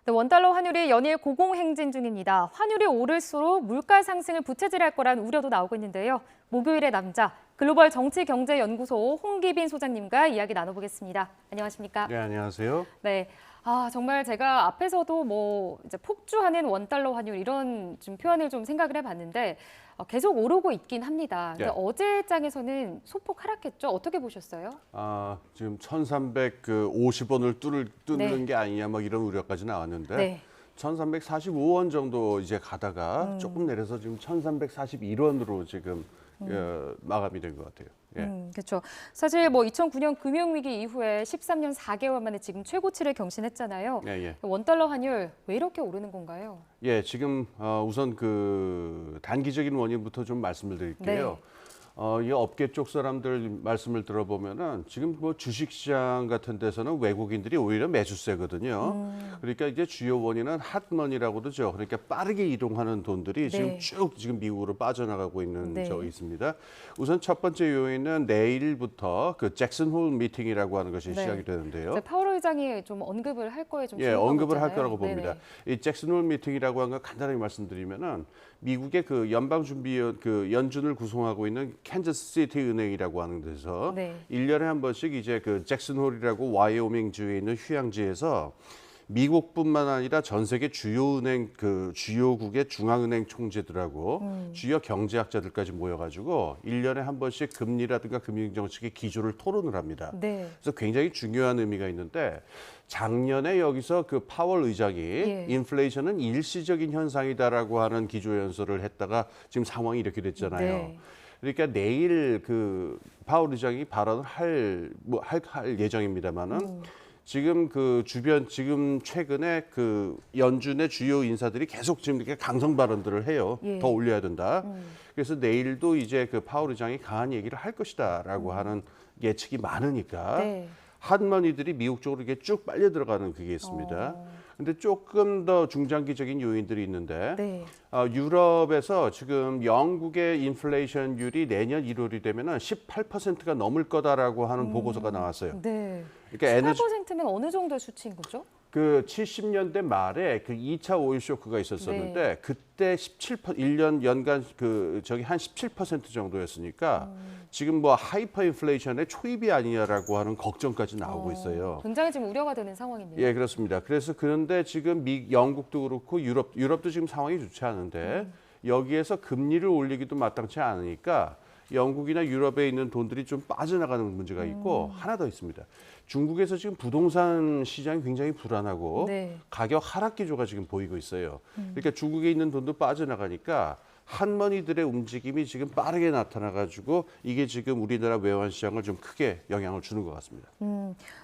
네, 원달러 환율이 연일 고공행진 중입니다. 환율이 오를수록 물가 상승을 부채질할 거란 우려도 나오고 있는데요. 목요일의 남자, 글로벌 정치경제연구소 홍기빈 소장님과 이야기 나눠보겠습니다. 안녕하십니까? 네, 안녕하세요. 네. 정말 제가 앞에서도 이제 폭주하는 원달러 환율 이런 좀 표현을 좀 생각을 해봤는데 계속 오르고 있긴 합니다. 근데 네. 어제 장에서는 소폭 하락했죠? 어떻게 보셨어요? 지금 1,350원을 뚫는 네. 게 아니냐 막 이런 우려까지 나왔는데 네. 1,345원 정도 이제 가다가 조금 내려서 지금 1,341원으로 지금 마감이 된 것 같아요. 예. 그렇죠. 사실 2009년 금융위기 이후에 13년 4개월 만에 지금 최고치를 경신했잖아요. 예, 예. 원달러 환율 왜 이렇게 오르는 건가요? 예, 지금 우선 그 단기적인 원인부터 좀 말씀을 드릴게요. 네. 이 업계 쪽 사람들 말씀을 들어보면은 지금 주식시장 같은 데서는 외국인들이 오히려 매수세거든요. 그러니까 이제 주요 원인은 핫머니라고 그러죠. 그러니까 빠르게 이동하는 돈들이 네. 지금 미국으로 빠져나가고 있는 네. 적이 있습니다. 우선 첫 번째 요인은 내일부터 그 잭슨홀 미팅이라고 하는 것이 네. 시작이 되는데요. 이제 파월 의장이 좀 언급을 할 거에 좀 예, 주목하고 언급을 할 있잖아요. 거라고 봅니다. 네네. 이 잭슨홀 미팅이라고 하는 거 간단하게 말씀드리면은 미국의 그 연방준비연 그 연준을 구성하고 있는 캔자스시티 은행이라고 하는 데서 네. 1년에 한 번씩 이제 그 잭슨홀이라고 와이오밍주에 있는 휴양지에서 미국뿐만 아니라 전 세계 주요 은행 그 주요국의 중앙은행 총재들하고 주요 경제학자들까지 모여가지고 1년에 한 번씩 금리라든가 금융정책의 기조를 토론을 합니다. 네. 그래서 굉장히 중요한 의미가 있는데 작년에 여기서 그 파월 의장이 예. 인플레이션은 일시적인 현상이다라고 하는 기조 연설을 했다가 지금 상황이 이렇게 됐잖아요. 네. 그러니까 내일 그 파월 의장이 발언을 할 예정입니다만은 지금 지금 최근에 그 연준의 주요 인사들이 계속 지금 이렇게 강성 발언들을 해요. 예. 더 올려야 된다. 그래서 내일도 이제 그 파월 의장이 강한 얘기를 할 것이다라고 하는 예측이 많으니까 네. 핫머니들이 미국 쪽으로 이렇게 쭉 빨려 들어가는 그게 있습니다. 근데 조금 더 중장기적인 요인들이 있는데 네. 유럽에서 지금 영국의 인플레이션율이 내년 1월이 되면은 18%가 넘을 거다라고 하는 보고서가 나왔어요. 네. 그러니까 18%면 어느 정도의 수치인 거죠? 그 70년대 말에 그 2차 오일 쇼크가 있었었는데 네. 그때 1년 연간 한 17% 정도였으니까 지금 하이퍼 인플레이션의 초입이 아니냐라고 하는 걱정까지 나오고 있어요. 굉장히 지금 우려가 되는 상황이네요. 예, 그렇습니다. 그런데 지금 영국도 그렇고 유럽도 지금 상황이 좋지 않은데 여기에서 금리를 올리기도 마땅치 않으니까 영국이나 유럽에 있는 돈들이 좀 빠져나가는 문제가 있고 하나 더 있습니다. 중국에서 지금 부동산 시장이 굉장히 불안하고 네. 가격 하락 기조가 지금 보이고 있어요. 그러니까 중국에 있는 돈도 빠져나가니까 한머니들의 움직임이 지금 빠르게 나타나가지고 이게 지금 우리나라 외환 시장을 좀 크게 영향을 주는 것 같습니다.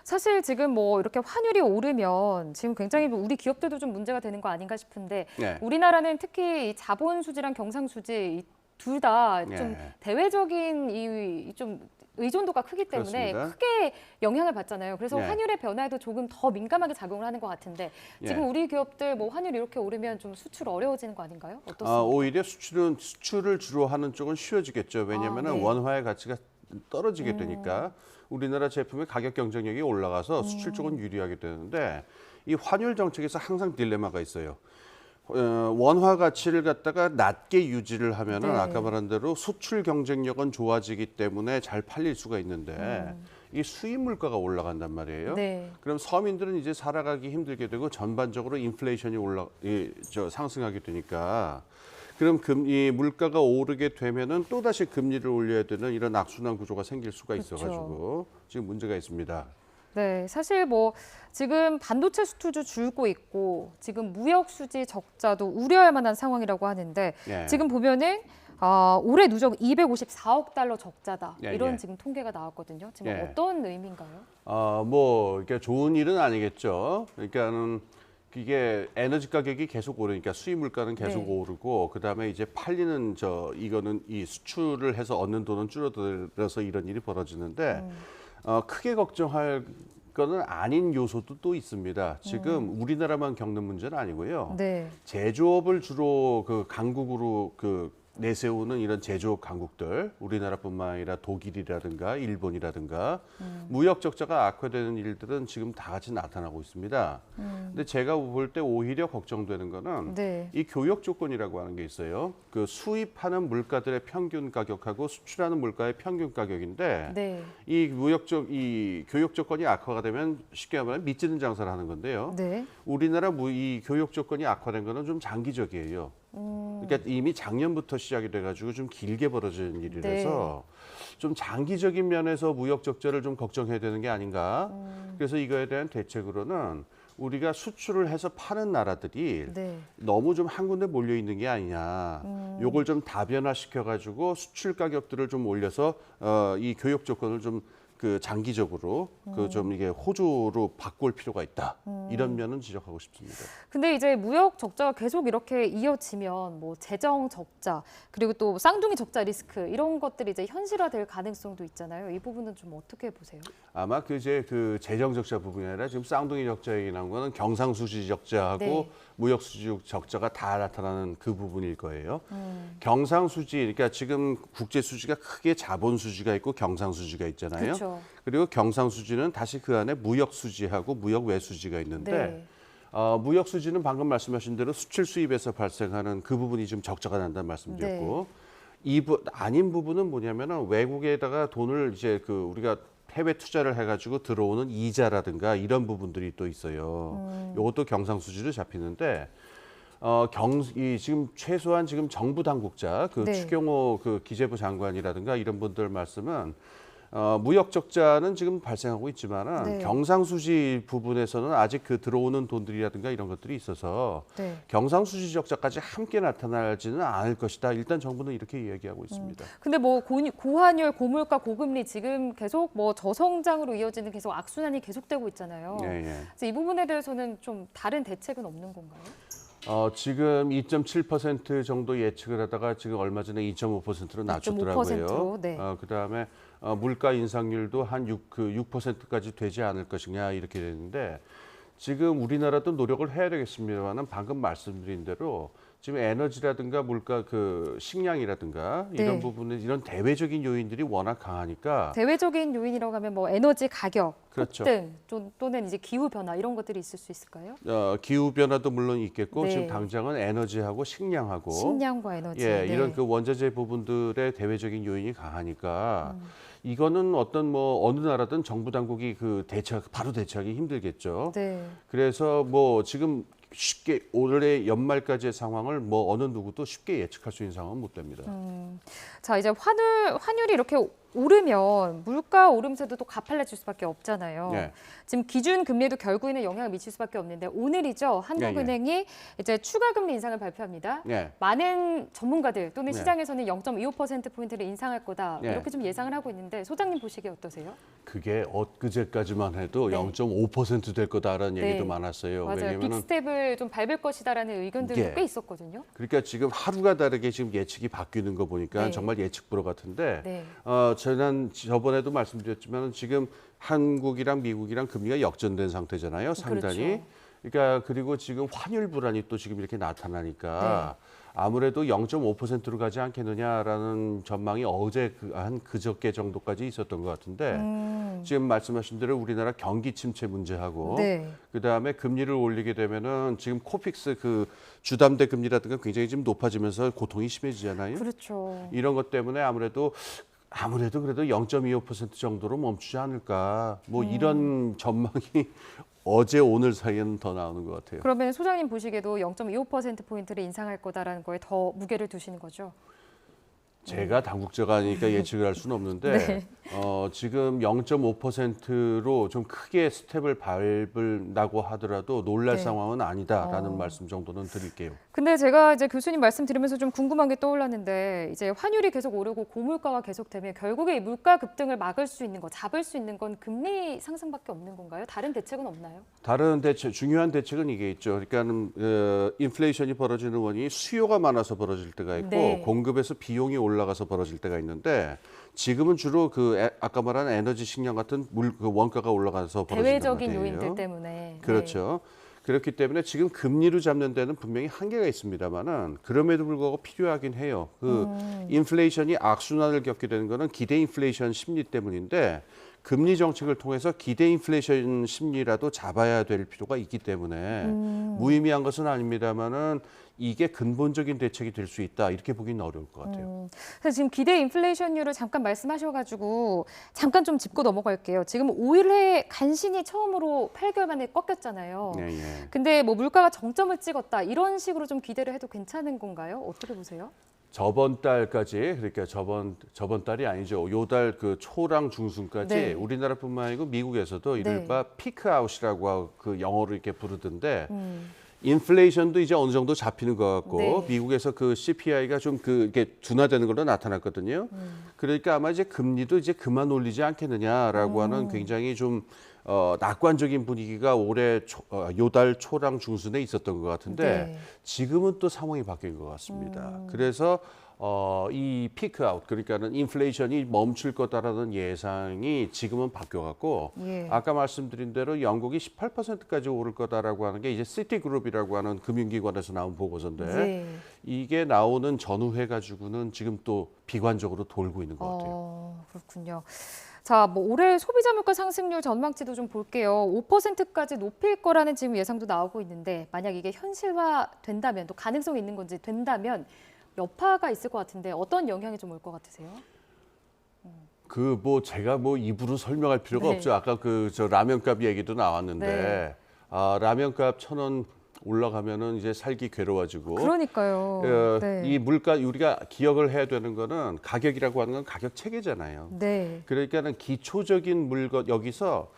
사실 지금 이렇게 환율이 오르면 지금 굉장히 우리 기업들도 좀 문제가 되는 거 아닌가 싶은데 네. 우리나라는 특히 이 자본 수지랑 경상 수지 둘 다 좀 네. 대외적인 좀 의존도가 크기 때문에 그렇습니다. 크게 영향을 받잖아요. 그래서 네. 환율의 변화에도 조금 더 민감하게 작용을 하는 것 같은데 지금 네. 우리 기업들 환율이 이렇게 오르면 좀 수출 어려워지는 거 아닌가요? 어떻습니까? 오히려 수출을 주로 하는 쪽은 쉬워지겠죠. 왜냐하면 네. 원화의 가치가 떨어지게 되니까 우리나라 제품의 가격 경쟁력이 올라가서 수출 쪽은 유리하게 되는데 이 환율 정책에서 항상 딜레마가 있어요. 원화 가치를 갖다가 낮게 유지를 하면은 네. 아까 말한 대로 수출 경쟁력은 좋아지기 때문에 잘 팔릴 수가 있는데 이 수입 물가가 올라간단 말이에요. 네. 그럼 서민들은 이제 살아가기 힘들게 되고 전반적으로 인플레이션이 상승하게 되니까 그럼 이 물가가 오르게 되면은 또 다시 금리를 올려야 되는 이런 악순환 구조가 생길 수가 있어가지고 지금 문제가 있습니다. 네, 사실 지금 반도체 수출도 줄고 있고 지금 무역 수지 적자도 우려할 만한 상황이라고 하는데 예. 지금 보면은 올해 누적 254억 달러 적자다 예, 이런 예. 지금 통계가 나왔거든요. 지금 예. 어떤 의미인가요? 이게 좋은 일은 아니겠죠. 그러니까는 이게 에너지 가격이 계속 오르니까 수입 물가는 계속 네. 오르고 그다음에 이제 팔리는 이거는 이 수출을 해서 얻는 돈은 줄어들어서 이런 일이 벌어지는데 크게 걱정할 거는 아닌 요소도 또 있습니다. 지금 우리나라만 겪는 문제는 아니고요. 네. 제조업을 주로 그 강국으로 내세우는 이런 제조업 강국들, 우리나라뿐만 아니라 독일이라든가 일본이라든가 무역 적자가 악화되는 일들은 지금 다 같이 나타나고 있습니다. 근데 제가 볼 때 오히려 걱정되는 거는 네. 이 교역 조건이라고 하는 게 있어요. 그 수입하는 물가들의 평균 가격하고 수출하는 물가의 평균 가격인데 네. 이 교역 조건이 악화가 되면 쉽게 말하면 미치는 장사를 하는 건데요. 네. 우리나라 이 교역 조건이 악화된 거는 좀 장기적이에요. 그러니까 이미 작년부터 시작이 돼가지고 좀 길게 벌어지는 일이라서 좀 장기적인 면에서 무역 적자를 좀 걱정해야 되는 게 아닌가. 그래서 이거에 대한 대책으로는 우리가 수출을 해서 파는 나라들이 네. 너무 좀 한 군데 몰려 있는 게 아니냐. 요걸 좀 다변화시켜 가지고 수출 가격들을 좀 올려서 이 교역 조건을 좀 그 장기적으로 그 좀 이게 호조로 바꿀 필요가 있다. 이런 면은 지적하고 싶습니다. 근데 이제 무역 적자가 계속 이렇게 이어지면 뭐 재정 적자 그리고 또 쌍둥이 적자 리스크 이런 것들이 이제 현실화될 가능성도 있잖아요. 이 부분은 좀 어떻게 보세요? 아마 그 이제 그 재정 적자 부분이 아니라 지금 쌍둥이 적자 얘기 나온 거는 경상수지 적자하고 네. 무역수지 적자가 다 나타나는 그 부분일 거예요. 경상수지, 그러니까 지금 국제수지가 크게 자본수지가 있고 경상수지가 있잖아요. 그렇죠. 그리고 경상수지는 다시 그 안에 무역수지하고 무역외수지가 있는데 네. 무역수지는 방금 말씀하신 대로 수출 수입에서 발생하는 그 부분이 좀 적자가 난다는 말씀드렸고 아닌 부분은 뭐냐면은 외국에다가 돈을 이제 그 우리가 해외 투자를 해가지고 들어오는 이자라든가 이런 부분들이 또 있어요. 이것도 경상수지로 잡히는데 지금 최소한 지금 정부 당국자 그 네. 추경호 그 기재부 장관이라든가 이런 분들 말씀은 무역 적자는 지금 발생하고 있지만은 네. 경상수지 부분에서는 아직 그 들어오는 돈들이라든가 이런 것들이 있어서 네. 경상수지 적자까지 함께 나타나지는 않을 것이다. 일단 정부는 이렇게 이야기하고 있습니다. 근데 뭐 고환율, 고물가, 고금리 지금 계속 뭐 저성장으로 이어지는 계속 악순환이 계속되고 있잖아요. 예, 예. 그래서 이 부분에 대해서는 좀 다른 대책은 없는 건가요? 지금 2.7% 정도 예측을 하다가 지금 얼마 전에 2.5%로 낮췄더라고요. 2.5%, 네. 그다음에 물가 인상률도 한 6%까지 되지 않을 것이냐 이렇게 되는데 지금 우리나라도 노력을 해야 되겠습니다만은 방금 말씀드린 대로 지금 에너지라든가 물가 그 식량이라든가 이런 네. 부분은 이런 대외적인 요인들이 워낙 강하니까 대외적인 요인이라고 하면 뭐 에너지 가격, 그렇죠. 폭등 또는 이제 기후 변화 이런 것들이 있을 수 있을까요? 기후 변화도 물론 있겠고 네. 지금 당장은 에너지하고 식량하고 식량과 에너지. 예, 네. 이런 그 원자재 부분들의 대외적인 요인이 강하니까 이거는 어떤 뭐 어느 나라든 정부 당국이 그 바로 대처하기 힘들겠죠. 네. 그래서 뭐 지금 쉽게 올해 연말까지의 상황을 뭐 어느 누구도 쉽게 예측할 수 있는 상황은 못 됩니다. 자, 이제 환율이 이렇게 오르면 물가 오름세도 또 가팔라질 수밖에 없잖아요. 네. 지금 기준 금리도 결국에는 영향을 미칠 수밖에 없는데 오늘이죠. 한국은행이 이제 추가 금리 인상을 발표합니다. 네. 많은 전문가들 또는 네. 시장에서는 0.25%포인트를 인상할 거다. 네. 이렇게 좀 예상을 하고 있는데 소장님 보시기에 어떠세요? 그게 엊그제까지만 해도 네. 0.5%될 거다라는 네. 얘기도 많았어요. 맞아요. 왜냐면은 빅스텝을 좀 밟을 것이다라는 의견들도 예. 꽤 있었거든요. 그러니까 지금 하루가 다르게 지금 예측이 바뀌는 거 보니까 네. 정말 예측 불허 같은데 네. 저번에도 말씀드렸지만 지금 한국이랑 미국이랑 금리가 역전된 상태잖아요. 상당히. 그렇죠. 그러니까 그리고 지금 환율 불안이 또 지금 이렇게 나타나니까 아무래도 0.5%로 가지 않겠느냐라는 전망이 어제 한 그저께 정도까지 있었던 것 같은데 지금 말씀하신 대로 우리나라 경기 침체 문제하고 네. 그다음에 금리를 올리게 되면은 지금 코픽스 그 주담대 금리라든가 굉장히 지금 높아지면서 고통이 심해지잖아요. 그렇죠. 이런 것 때문에 아무래도 그래도 0.25% 정도로 멈추지 않을까. 뭐 이런 전망이 어제 오늘 사이에는 더 나오는 것 같아요. 그러면 소장님 보시기에도 0.25%포인트를 인상할 거다라는 거에 더 무게를 두시는 거죠? 제가 당국자가 아니니까 예측을 할 수는 없는데 네. 지금 0.5%로 좀 크게 스텝을 밟는다고 하더라도 놀랄 네. 상황은 아니다라는 말씀 정도는 드릴게요. 근데 제가 이제 교수님 말씀 들으면서 좀 궁금한 게 떠올랐는데 이제 환율이 계속 오르고 고물가가 계속되면 결국에 이 물가 급등을 막을 수 있는 거, 잡을 수 있는 건 금리 상승밖에 없는 건가요? 다른 대책은 없나요? 다른 중요한 대책은 이게 있죠. 그러니까는 인플레이션이 벌어지는 원인이 수요가 많아서 벌어질 때가 있고 네. 공급에서 비용이 올라가서 벌어질 때가 있는데 지금은 주로 아까 말한 에너지 식량 같은 그 원가가 올라가서 벌어진단 대외적인 말이에요. 요인들 때문에. 그렇죠. 그렇기 때문에 지금 금리로 잡는 데는 분명히 한계가 있습니다만은 그럼에도 불구하고 필요하긴 해요. 인플레이션이 악순환을 겪게 되는 거는 기대 인플레이션 심리 때문인데 금리 정책을 통해서 기대 인플레이션 심리라도 잡아야 될 필요가 있기 때문에 무의미한 것은 아닙니다만은 이게 근본적인 대책이 될 수 있다 이렇게 보기는 어려울 것 같아요. 그래서 지금 기대 인플레이션율을 잠깐 말씀하셔가지고 잠깐 좀 짚고 넘어갈게요. 지금 5일에 간신히 처음으로 8개월 만에 꺾였잖아요. 예, 예. 근데 뭐 물가가 정점을 찍었다 이런 식으로 좀 기대를 해도 괜찮은 건가요? 어떻게 보세요? 저번 달까지 그러니까 저번 달이 아니죠. 요 달 그 초랑 중순까지 네. 우리나라뿐만 아니고 미국에서도 이른바 피크 아웃이라고 그 영어로 이렇게 부르던데 인플레이션도 이제 어느 정도 잡히는 것 같고 네. 미국에서 그 CPI가 좀 이렇게 둔화되는 걸로 나타났거든요. 그러니까 아마 이제 금리도 이제 그만 올리지 않겠느냐라고 하는 굉장히 좀 낙관적인 분위기가 올해 요달 초랑 중순에 있었던 것 같은데 네. 지금은 또 상황이 바뀐 것 같습니다. 그래서 이 피크 아웃 그러니까는 인플레이션이 멈출 거다라는 예상이 지금은 바뀌어갖고 예. 아까 말씀드린 대로 영국이 18%까지 오를 거다라고 하는 게 이제 시티그룹이라고 하는 금융기관에서 나온 보고서인데 네. 이게 나오는 전후해 가지고는 지금 또 비관적으로 돌고 있는 것 같아요. 그렇군요. 자, 뭐 올해 소비자 물가 상승률 전망치도 좀 볼게요. 5%까지 높일 거라는 지금 예상도 나오고 있는데 만약 이게 현실화 된다면 또 가능성이 있는 건지 된다면 여파가 있을 것 같은데 어떤 영향이 좀 올 것 같으세요? 그 뭐 제가 뭐 입으로 설명할 필요가 네. 없죠. 아까 그 저 라면값 얘기도 나왔는데 네. 라면값 1,000원 올라가면은 이제 살기 괴로워지고 그러니까요. 네. 이 물가 우리가 기억을 해야 되는 거는 가격이라고 하는 건 가격 체계잖아요. 네. 그러니까는 기초적인 물건 여기서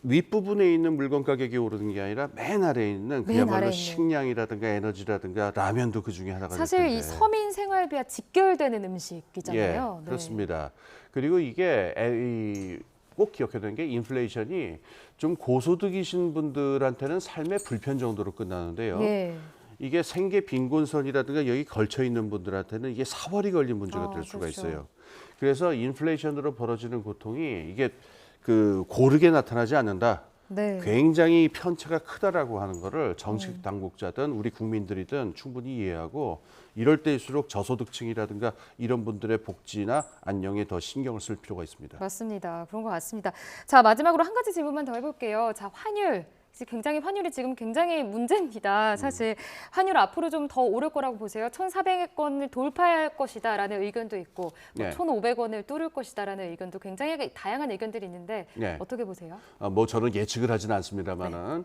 윗부분에 있는 물건 가격이 오르는 게 아니라 맨 아래에 있는 맨 그야말로 아래에 있는. 식량이라든가 에너지라든가 라면도 그 중에 하나가 될 사실 텐데. 이 서민 생활비와 직결되는 음식이잖아요. 예, 네. 그렇습니다. 그리고 이게 꼭 기억해야 되는 게 인플레이션이 좀 고소득이신 분들한테는 삶의 불편 정도로 끝나는데요. 예. 이게 생계 빈곤선이라든가 여기 걸쳐 있는 분들한테는 이게 사활이 걸린 문제가 아, 될 수가 그렇죠. 있어요. 그래서 인플레이션으로 벌어지는 고통이 이게 그 고르게 나타나지 않는다. 네. 굉장히 편차가 크다라고 하는 거를 정책 당국자든 우리 국민들이든 충분히 이해하고 이럴 때일수록 저소득층이라든가 이런 분들의 복지나 안녕에 더 신경을 쓸 필요가 있습니다. 맞습니다. 그런 것 같습니다. 자, 마지막으로 한 가지 질문만 더 해볼게요. 자, 환율. 환율이 지금 굉장히 문제입니다. 사실 환율 앞으로 좀 더 오를 거라고 보세요. 1,400원을 돌파할 것이다라는 의견도 있고 뭐 네. 1,500원을 뚫을 것이다라는 의견도 굉장히 다양한 의견들이 있는데 네. 어떻게 보세요? 뭐 저는 예측을 하진 않습니다만은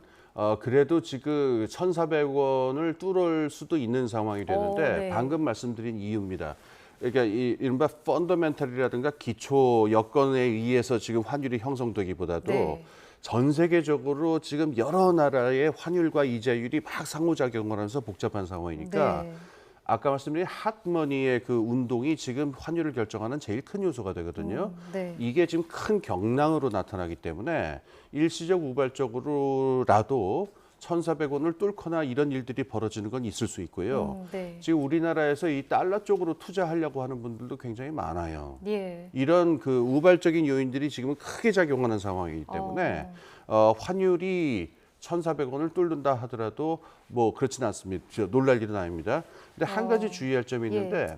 그래도 지금 1,400원을 뚫을 수도 있는 상황이 되는데 네. 방금 말씀드린 이유입니다. 그러니까 이른바 펀더멘털이라든가 기초 여건에 의해서 지금 환율이 형성되기보다도 네. 전 세계적으로 지금 여러 나라의 환율과 이자율이 막 상호작용을 하면서 복잡한 상황이니까 네. 아까 말씀드린 핫머니의 그 운동이 지금 환율을 결정하는 제일 큰 요소가 되거든요. 네. 이게 지금 큰 경랑으로 나타나기 때문에 일시적 우발적으로라도 1,400원을 뚫거나 이런 일들이 벌어지는 건 있을 수 있고요. 네. 지금 우리나라에서 이 달러 쪽으로 투자하려고 하는 분들도 굉장히 많아요. 예. 이런 그 우발적인 요인들이 지금은 크게 작용하는 상황이기 때문에 환율이 1,400원을 뚫는다 하더라도 뭐 그렇지는 않습니다. 놀랄 일은 아닙니다. 근데 한 가지 주의할 점이 있는데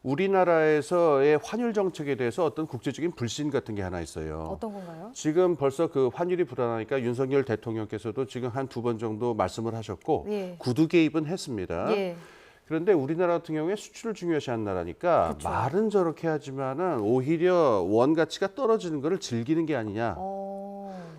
우리나라에서의 환율 정책에 대해서 어떤 국제적인 불신 같은 게 하나 있어요. 어떤 건가요? 지금 벌써 그 환율이 불안하니까 윤석열 대통령께서도 지금 한 2번 정도 말씀을 하셨고 예. 구두 개입은 했습니다. 예. 그런데 우리나라 같은 경우에 수출을 중요시하는 나라니까 그렇죠. 말은 저렇게 하지만은 오히려 원 가치가 떨어지는 거를 즐기는 게 아니냐.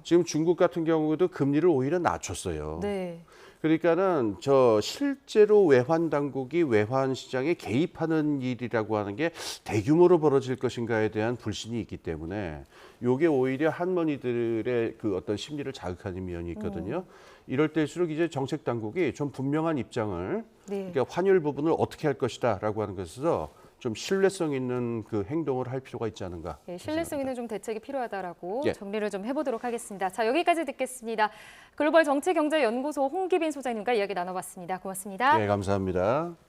지금 중국 같은 경우도 금리를 오히려 낮췄어요. 네. 그러니까는 저 실제로 외환 당국이 외환 시장에 개입하는 일이라고 하는 게 대규모로 벌어질 것인가에 대한 불신이 있기 때문에 요게 오히려 한머니들의 그 어떤 심리를 자극하는 면이 있거든요. 이럴 때일수록 이제 정책 당국이 좀 분명한 입장을 네. 그러니까 환율 부분을 어떻게 할 것이다라고 하는 것에서 좀 신뢰성 있는 그 행동을 할 필요가 있지 않은가. 예, 신뢰성 있는 좀 대책이 필요하다라고 예. 정리를 좀 해보도록 하겠습니다. 자, 여기까지 듣겠습니다. 글로벌 정치경제연구소 홍기빈 소장님과 이야기 나눠봤습니다. 고맙습니다. 네, 감사합니다.